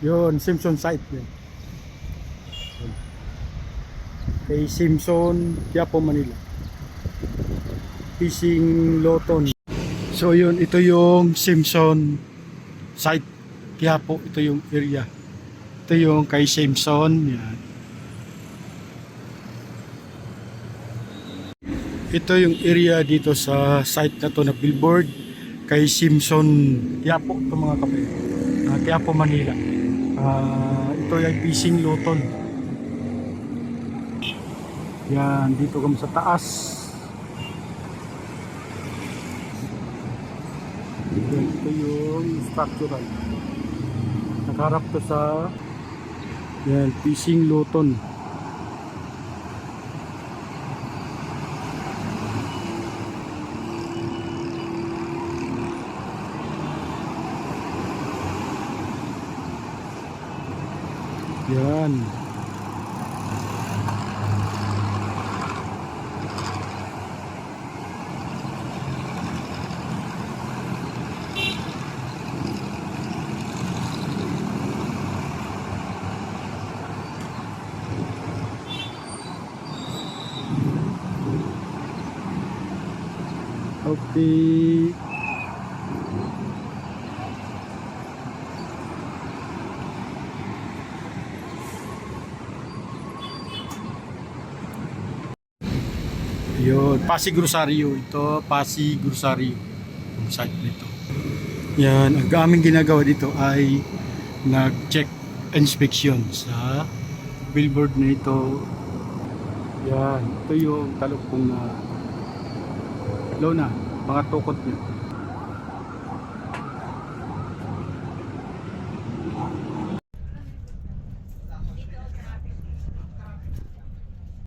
Yun, Simpson site yun. Kay Simpson, Quiapo, Manila. Fishing Loton. So yun, ito yung Simpson site. Quiapo, ito yung area. Ito yung kay Simpson. Yan. Ito yung area dito sa site na to na billboard kay Simpson Quiapo, ito mga kape. Quiapo, Manila. Ito ay fishing Loton. Yan, dito kami sa taas. Yan, ito yung structural. Nakaharap to sa yan, fishing Loton. Yan. Okay. Yun, Pasig Rosario. Ito, Pasig Rosario. Yung site nito. Yan, ang aming ginagawa dito ay nag-check inspection sa billboard na ito. Yan, ito yung talukong na low na, mga tukot nyo.